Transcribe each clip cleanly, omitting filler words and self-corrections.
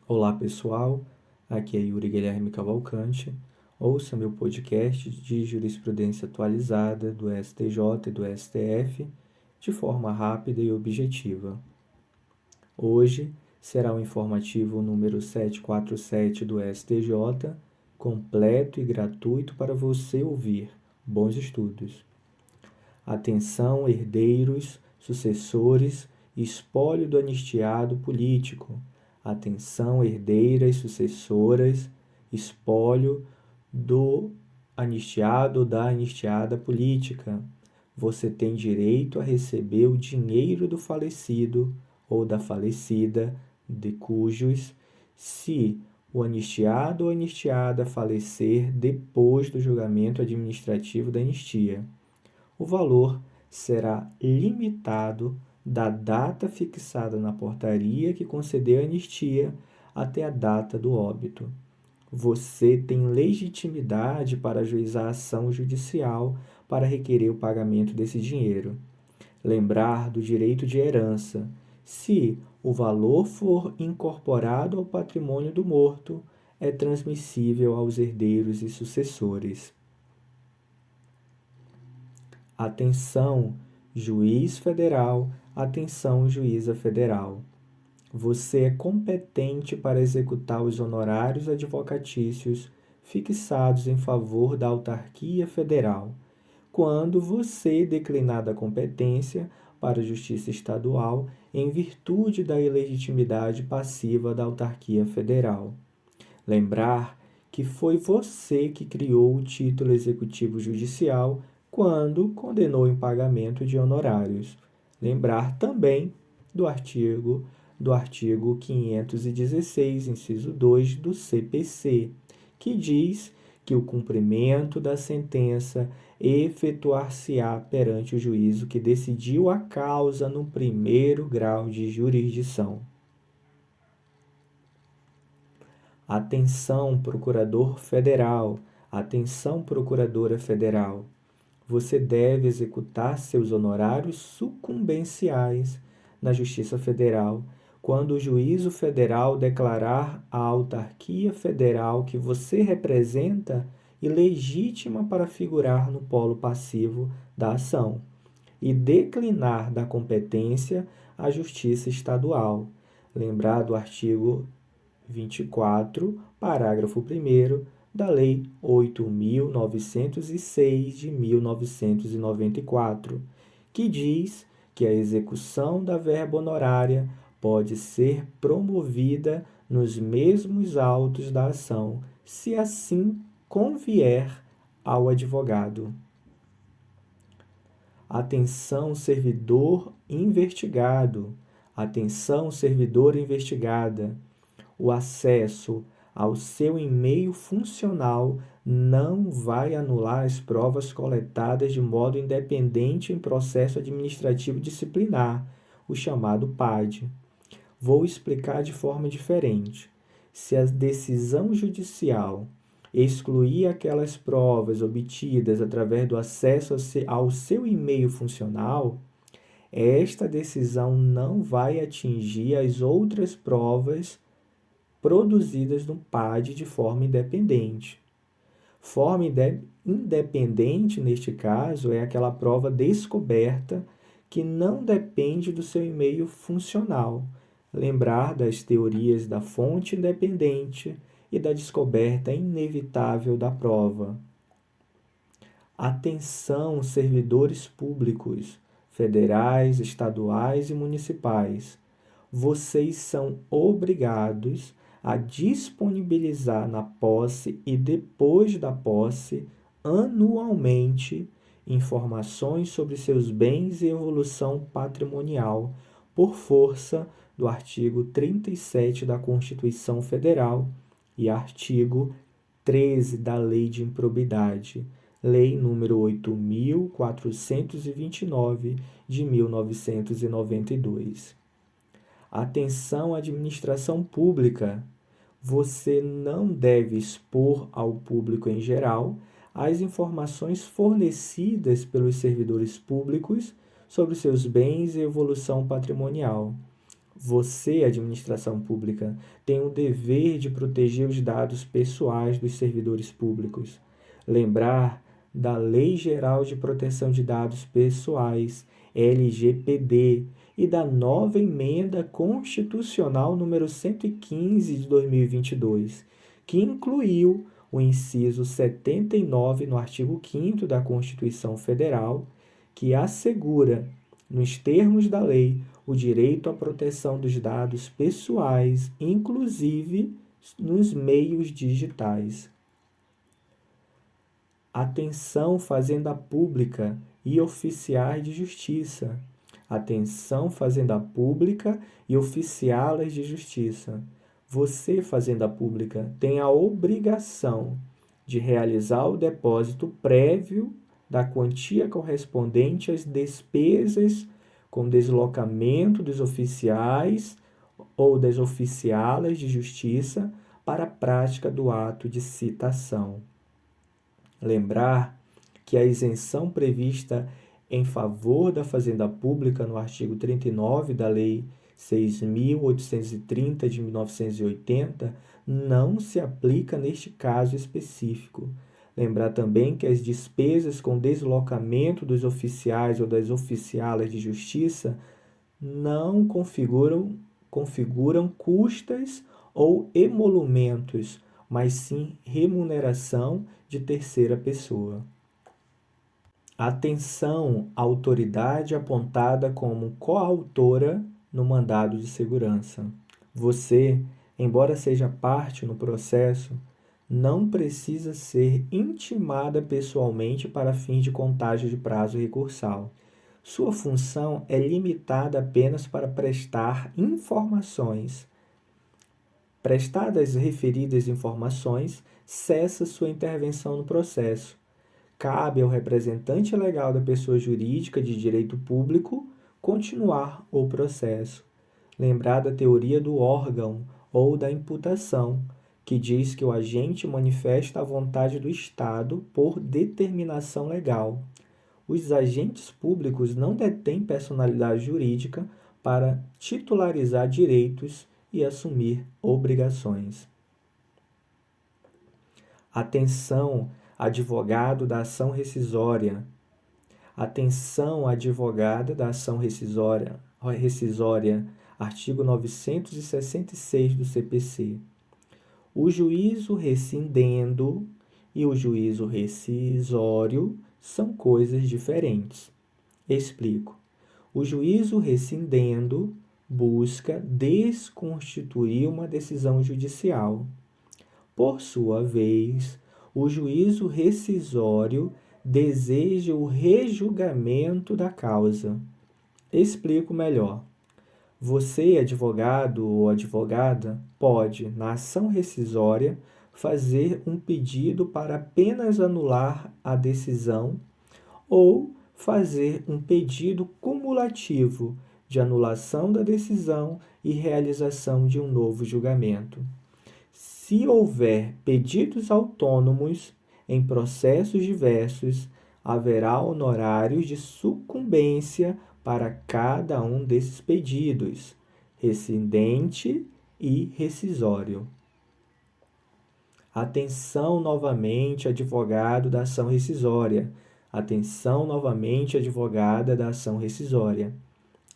Olá pessoal, aqui é Yuri Guilherme Cavalcante. Ouça meu podcast de jurisprudência atualizada do STJ e do STF de forma rápida e objetiva. Hoje será o informativo número 747 do STJ, completo e gratuito para você ouvir. Bons estudos. Atenção, herdeiros, sucessores e espólio do anistiado político. Atenção, herdeiras, sucessoras, espólio do anistiado ou da anistiada política. Você tem direito a receber o dinheiro do falecido ou da falecida, de cujos, se o anistiado ou anistiada falecer depois do julgamento administrativo da anistia. O valor será limitado da data fixada na portaria que concedeu a anistia até a data do óbito. Você tem legitimidade para ajuizar a ação judicial para requerer o pagamento desse dinheiro. Lembrar do direito de herança. Se o valor for incorporado ao patrimônio do morto, é transmissível aos herdeiros e sucessores. Atenção, juiz federal, atenção, juíza federal. Você é competente para executar os honorários advocatícios fixados em favor da autarquia federal, quando você declinar da competência para a Justiça Estadual em virtude da ilegitimidade passiva da autarquia federal. Lembrar que foi você que criou o título executivo judicial quando condenou em pagamento de honorários. Lembrar também do artigo 516, inciso 2 do CPC, que diz que o cumprimento da sentença efetuar-se-á perante o juízo que decidiu a causa no primeiro grau de jurisdição. Atenção, procurador federal, atenção, procuradora federal. Você deve executar seus honorários sucumbenciais na Justiça Federal quando o juízo federal declarar a autarquia federal que você representa ilegítima para figurar no polo passivo da ação e declinar da competência à Justiça Estadual. Lembrar do artigo 24, parágrafo 1º da Lei 8.906 de 1994, que diz que a execução da verba honorária pode ser promovida nos mesmos autos da ação, se assim convier ao advogado. Atenção, servidor investigado. Atenção, servidora investigada. O acesso ao seu e-mail funcional não vai anular as provas coletadas de modo independente em processo administrativo disciplinar, o chamado PAD. Vou explicar de forma diferente. Se a decisão judicial excluir aquelas provas obtidas através do acesso ao seu e-mail funcional, esta decisão não vai atingir as outras provas produzidas no PAD de forma independente. Forma independente, neste caso, é aquela prova descoberta que não depende do seu e-mail funcional. Lembrar das teorias da fonte independente e da descoberta inevitável da prova. Atenção, servidores públicos, federais, estaduais e municipais. Vocês são obrigados a disponibilizar na posse e depois da posse, anualmente, informações sobre seus bens e evolução patrimonial, por força do artigo 37 da Constituição Federal e artigo 13 da Lei de Improbidade, Lei número 8.429 de 1992. Atenção, administração pública. Você não deve expor ao público em geral as informações fornecidas pelos servidores públicos sobre seus bens e evolução patrimonial. Você, administração pública, tem o dever de proteger os dados pessoais dos servidores públicos. Lembrar da Lei Geral de Proteção de Dados Pessoais, LGPD, e da nova emenda constitucional número 115 de 2022, que incluiu o inciso 79 no artigo 5º da Constituição Federal, que assegura, nos termos da lei, o direito à proteção dos dados pessoais, inclusive nos meios digitais. Atenção, Fazenda Pública e oficiais de justiça. Atenção, Fazenda Pública e oficiais de justiça. Você, Fazenda Pública, tem a obrigação de realizar o depósito prévio da quantia correspondente às despesas com deslocamento dos oficiais ou das oficialas de justiça para a prática do ato de citação. Lembrar que a isenção prevista em favor da Fazenda Pública no artigo 39 da Lei 6.830 de 1980 não se aplica neste caso específico. Lembrar também que as despesas com deslocamento dos oficiais ou das oficialas de justiça não configuram custas ou emolumentos, mas sim remuneração de terceira pessoa. Atenção, autoridade apontada como coautora no mandado de segurança. Você, embora seja parte no processo, não precisa ser intimada pessoalmente para fins de contagem de prazo recursal. Sua função é limitada apenas para prestar informações. Prestadas as referidas informações, cessa sua intervenção no processo. Cabe ao representante legal da pessoa jurídica de direito público continuar o processo. Lembrar da teoria do órgão ou da imputação, que diz que o agente manifesta a vontade do Estado por determinação legal. Os agentes públicos não detêm personalidade jurídica para titularizar direitos e assumir obrigações. Atenção, advogado da ação rescisória. Atenção, advogada da ação rescisória, artigo 966 do CPC. O juízo rescindendo e o juízo rescisório são coisas diferentes. Explico. O juízo rescindendo busca desconstituir uma decisão judicial. Por sua vez, o juízo rescisório deseja o rejulgamento da causa. Explico melhor. Você, advogado ou advogada, pode, na ação rescisória, fazer um pedido para apenas anular a decisão ou fazer um pedido cumulativo de anulação da decisão e realização de um novo julgamento. Se houver pedidos autônomos em processos diversos, haverá honorários de sucumbência para cada um desses pedidos, rescindente e rescisório. Atenção novamente, advogado da ação rescisória. Atenção novamente, advogada da ação rescisória.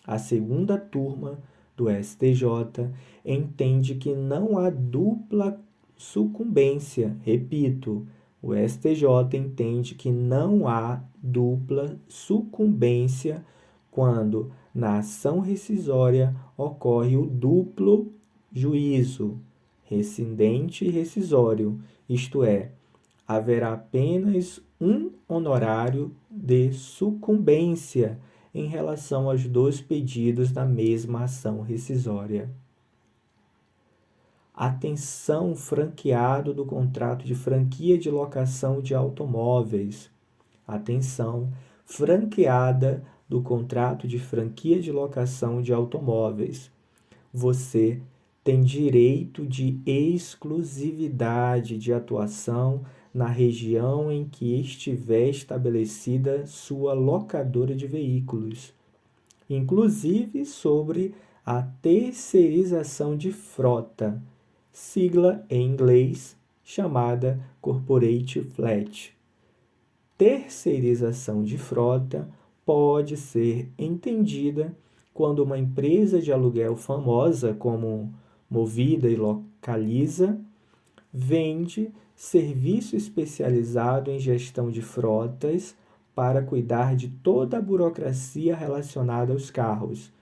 A segunda turma do STJ entende que não há dupla sucumbência. Repito, o STJ entende que não há dupla sucumbência quando na ação rescisória ocorre o duplo juízo, rescindente e rescisório, isto é, haverá apenas um honorário de sucumbência em relação aos dois pedidos da mesma ação rescisória. Atenção, franqueado do contrato de franquia de locação de automóveis. Atenção, franqueada do contrato de franquia de locação de automóveis. Você tem direito de exclusividade de atuação na região em que estiver estabelecida sua locadora de veículos, inclusive sobre a terceirização de frota, sigla em inglês chamada Corporate Fleet. Terceirização de frota pode ser entendida quando uma empresa de aluguel famosa, como Movida e Localiza, vende serviço especializado em gestão de frotas para cuidar de toda a burocracia relacionada aos carros,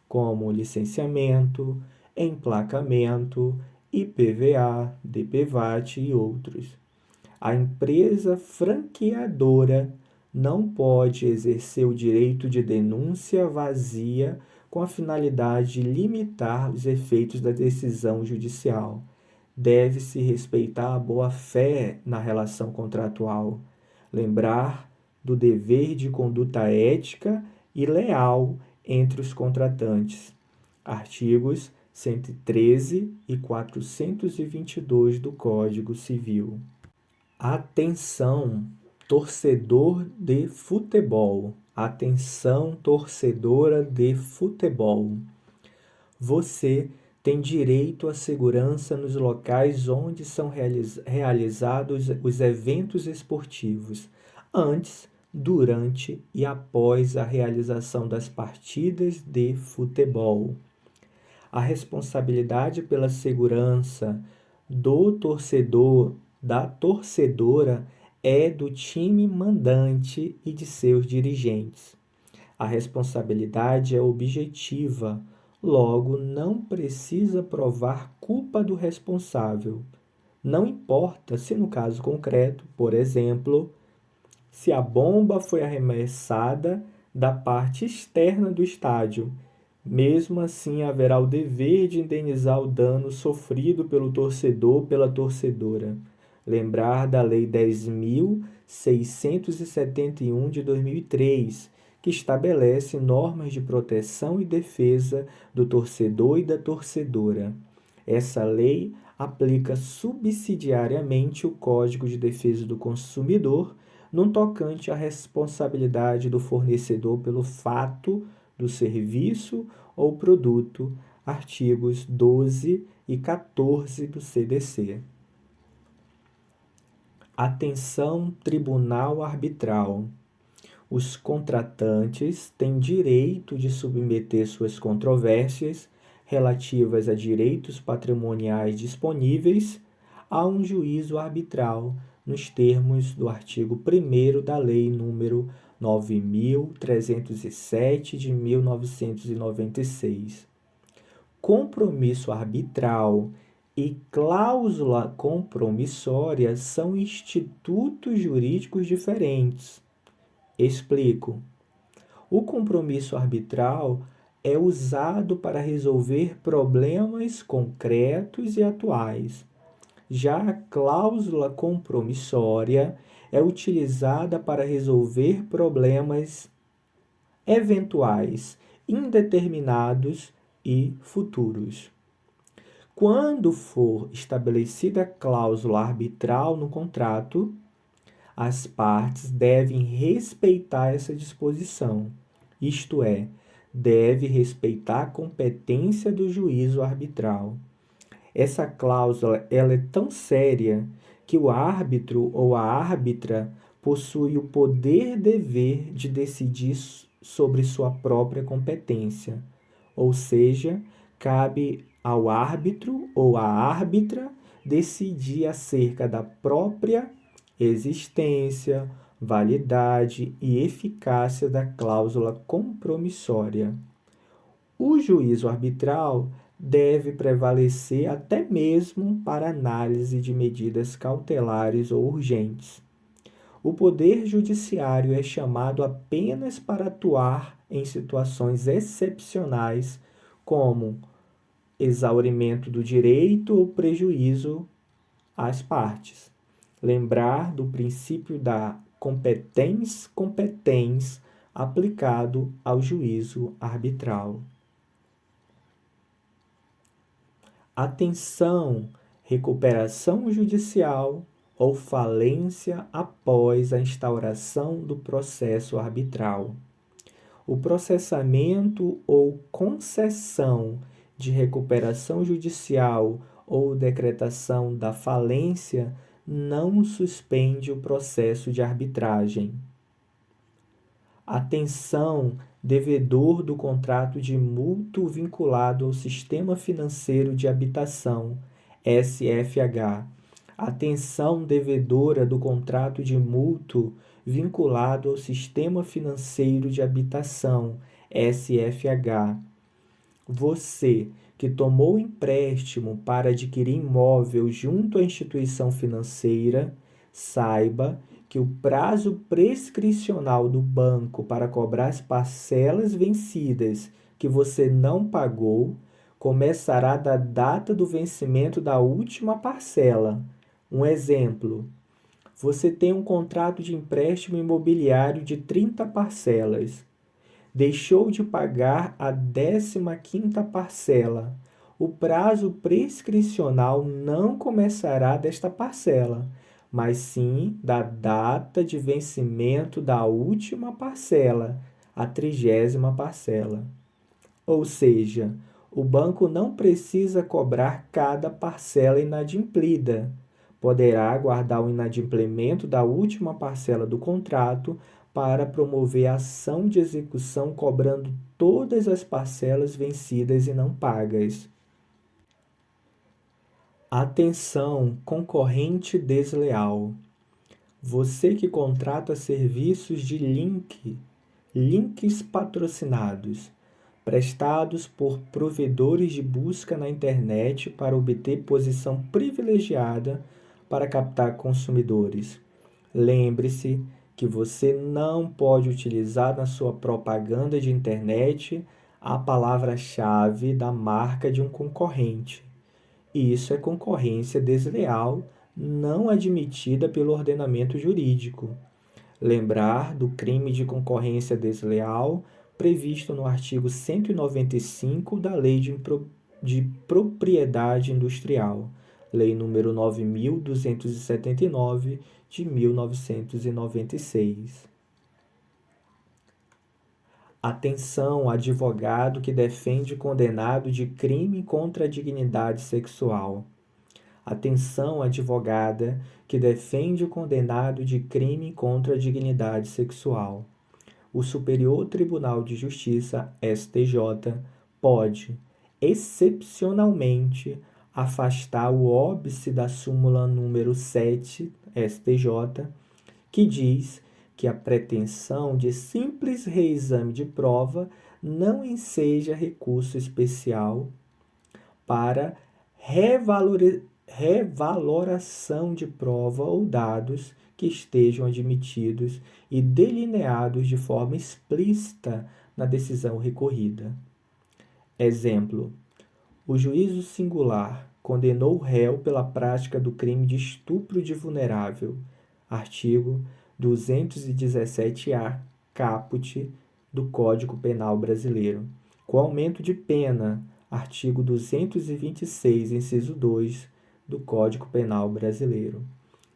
como licenciamento, emplacamento, IPVA, DPVAT e outros. A empresa franqueadora não pode exercer o direito de denúncia vazia com a finalidade de limitar os efeitos da decisão judicial. Deve-se respeitar a boa-fé na relação contratual, lembrar do dever de conduta ética e leal entre os contratantes. Artigos 113 e 422 do Código Civil. Atenção, torcedor de futebol. Atenção, torcedora de futebol. Você tem direito à segurança nos locais onde são realizados os eventos esportivos, antes, durante e após a realização das partidas de futebol. A responsabilidade pela segurança do torcedor, da torcedora, é do time mandante e de seus dirigentes. A responsabilidade é objetiva, logo não precisa provar culpa do responsável. Não importa se no caso concreto, por exemplo, se a bomba foi arremessada da parte externa do estádio. Mesmo assim, haverá o dever de indenizar o dano sofrido pelo torcedor pela torcedora. Lembrar da Lei 10.671 de 2003, que estabelece normas de proteção e defesa do torcedor e da torcedora. Essa lei aplica subsidiariamente o Código de Defesa do Consumidor no tocante à responsabilidade do fornecedor pelo fato do serviço ou produto, artigos 12 e 14 do CDC. Atenção, tribunal arbitral. Os contratantes têm direito de submeter suas controvérsias relativas a direitos patrimoniais disponíveis a um juízo arbitral, nos termos do artigo 1º da Lei nº 9.307 de 1996. Compromisso arbitral e cláusula compromissória são institutos jurídicos diferentes. Explico. O compromisso arbitral é usado para resolver problemas concretos e atuais. Já a cláusula compromissória é utilizada para resolver problemas eventuais, indeterminados e futuros. Quando for estabelecida a cláusula arbitral no contrato, as partes devem respeitar essa disposição, isto é, deve respeitar a competência do juízo arbitral. Essa cláusula ela é tão séria que o árbitro ou a árbitra possui o poder-dever de decidir sobre sua própria competência, ou seja, cabe ao árbitro ou à árbitra decidir acerca da própria existência, validade e eficácia da cláusula compromissória. O juízo arbitral deve prevalecer até mesmo para análise de medidas cautelares ou urgentes. O Poder Judiciário é chamado apenas para atuar em situações excepcionais, como exaurimento do direito ou prejuízo às partes. Lembrar do princípio da competens aplicado ao juízo arbitral. Atenção, recuperação judicial ou falência após a instauração do processo arbitral. o processamento ou concessão de recuperação judicial ou decretação da falência não suspende o processo de arbitragem. Atenção, devedor do contrato de mútuo vinculado ao Sistema Financeiro de Habitação, SFH. Atenção, devedora do contrato de mútuo vinculado ao Sistema Financeiro de Habitação, SFH. Você que tomou empréstimo para adquirir imóvel junto à instituição financeira, saiba que o prazo prescricional do banco para cobrar as parcelas vencidas que você não pagou começará da data do vencimento da última parcela. Um exemplo: você tem um contrato de empréstimo imobiliário de 30 parcelas. Deixou de pagar a 15ª parcela. O prazo prescricional não começará desta parcela, mas sim da data de vencimento da última parcela, a 30ª parcela. Ou seja, o banco não precisa cobrar cada parcela inadimplida. Poderá aguardar o inadimplemento da última parcela do contrato para promover a ação de execução cobrando todas as parcelas vencidas e não pagas. Atenção, concorrente desleal. Você que contrata serviços de links patrocinados, prestados por provedores de busca na internet para obter posição privilegiada para captar consumidores. Lembre-se que você não pode utilizar na sua propaganda de internet a palavra-chave da marca de um concorrente. Isso é concorrência desleal, não admitida pelo ordenamento jurídico. Lembrar do crime de concorrência desleal previsto no artigo 195 da Lei de Propriedade Industrial, Lei nº 9.279, de 1996. Atenção, advogado que defende condenado de crime contra a dignidade sexual. Atenção, advogada que defende o condenado de crime contra a dignidade sexual. O Superior Tribunal de Justiça, STJ, pode, excepcionalmente, afastar o óbice da súmula número 7, STJ, que diz que a pretensão de simples reexame de prova não enseja recurso especial para revaloração de prova ou dados que estejam admitidos e delineados de forma explícita na decisão recorrida. Exemplo: o juízo singular condenou o réu pela prática do crime de estupro de vulnerável, artigo 217-A, caput do Código Penal Brasileiro, com aumento de pena, artigo 226, inciso 2 do Código Penal Brasileiro.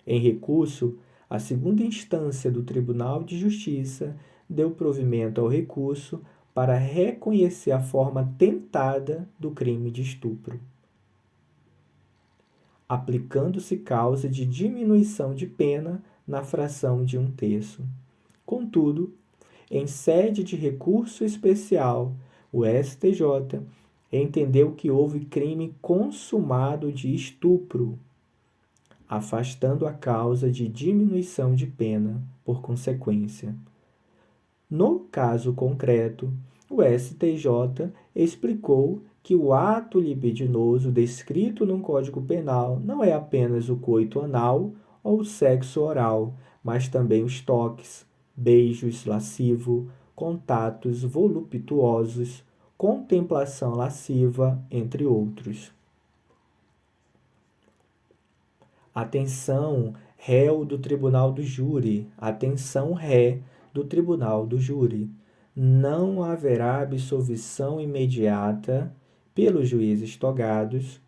Em recurso, a segunda instância do Tribunal de Justiça deu provimento ao recurso para reconhecer a forma tentada do crime de estupro, aplicando-se causa de diminuição de pena na fração de 1/3. Contudo, em sede de recurso especial, o STJ entendeu que houve crime consumado de estupro, afastando a causa de diminuição de pena por consequência. No caso concreto, o STJ explicou que o ato libidinoso descrito no Código Penal não é apenas o coito anal ou o sexo oral, mas também os toques, beijos lascivo, contatos voluptuosos, contemplação lasciva, entre outros. Atenção, réu do Tribunal do Júri. Atenção, ré do Tribunal do Júri. Não haverá absolvição imediata pelos juízes togados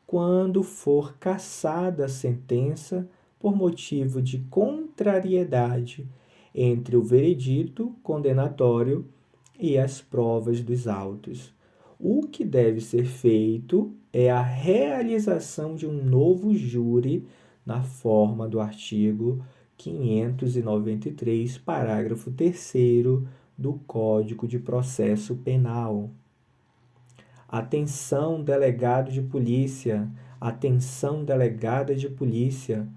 quando for cassada a sentença por motivo de contrariedade entre o veredito condenatório e as provas dos autos. O que deve ser feito é a realização de um novo júri na forma do artigo 593, parágrafo 3º do Código de Processo Penal. Atenção, delegado de polícia, atenção, delegada de polícia.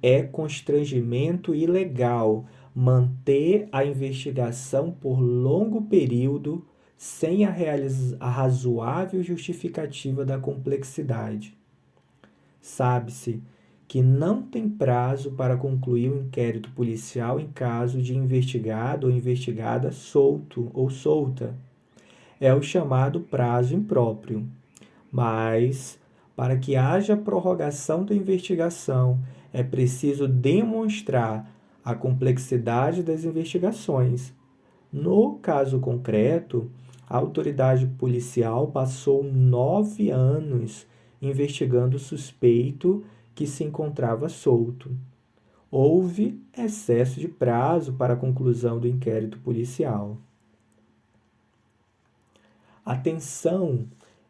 É constrangimento ilegal manter a investigação por longo período sem a razoável justificativa da complexidade. Sabe-se que não tem prazo para concluir o inquérito policial em caso de investigado ou investigada solto ou solta. É o chamado prazo impróprio. Mas, para que haja prorrogação da investigação, é preciso demonstrar a complexidade das investigações. No caso concreto, a autoridade policial passou 9 anos investigando o suspeito que se encontrava solto. Houve excesso de prazo para a conclusão do inquérito policial. Atenção,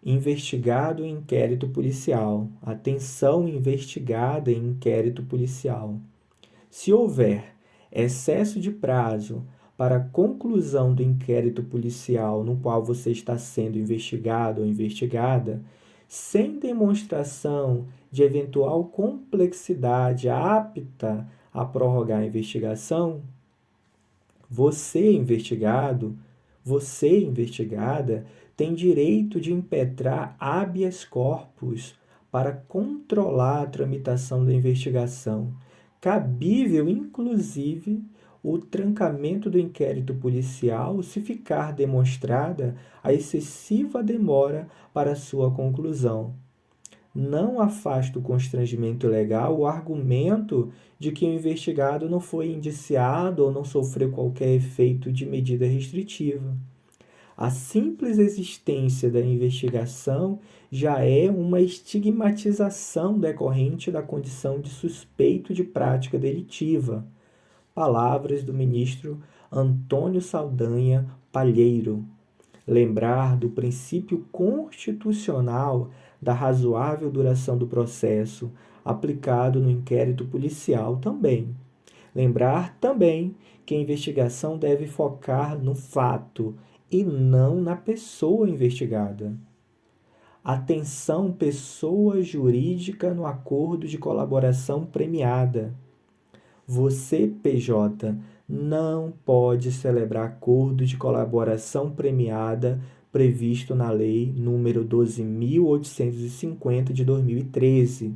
investigado em inquérito policial. Atenção, investigada em inquérito policial. Se houver excesso de prazo para a conclusão do inquérito policial no qual você está sendo investigado ou investigada, sem demonstração de eventual complexidade apta a prorrogar a investigação, você, investigado, você, investigada, tem direito de impetrar habeas corpus para controlar a tramitação da investigação, cabível, inclusive, o trancamento do inquérito policial se ficar demonstrada a excessiva demora para sua conclusão. Não afasta o constrangimento legal o argumento de que o investigado não foi indiciado ou não sofreu qualquer efeito de medida restritiva. A simples existência da investigação já é uma estigmatização decorrente da condição de suspeito de prática delitiva. Palavras do ministro Antônio Saldanha Palheiro. Lembrar do princípio constitucional da razoável duração do processo aplicado no inquérito policial também. Lembrar também que a investigação deve focar no fato e não na pessoa investigada. Atenção, pessoa jurídica no acordo de colaboração premiada. Você, PJ, não pode celebrar acordo de colaboração premiada previsto na Lei nº 12.850 de 2013.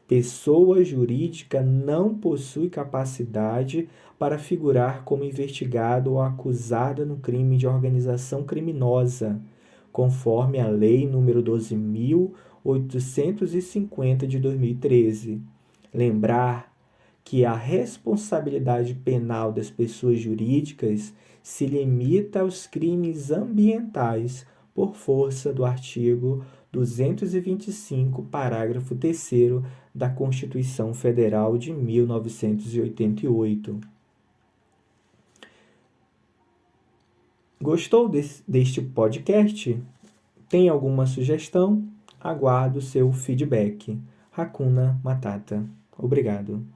Pessoa jurídica não possui capacidade para figurar como investigado ou acusada no crime de organização criminosa, conforme a Lei nº 12.850 de 2013. Lembrar que a responsabilidade penal das pessoas jurídicas se limita aos crimes ambientais por força do artigo 225, parágrafo 3º da Constituição Federal de 1988. Gostou deste podcast? Tem alguma sugestão? Aguardo seu feedback. Hakuna Matata. Obrigado.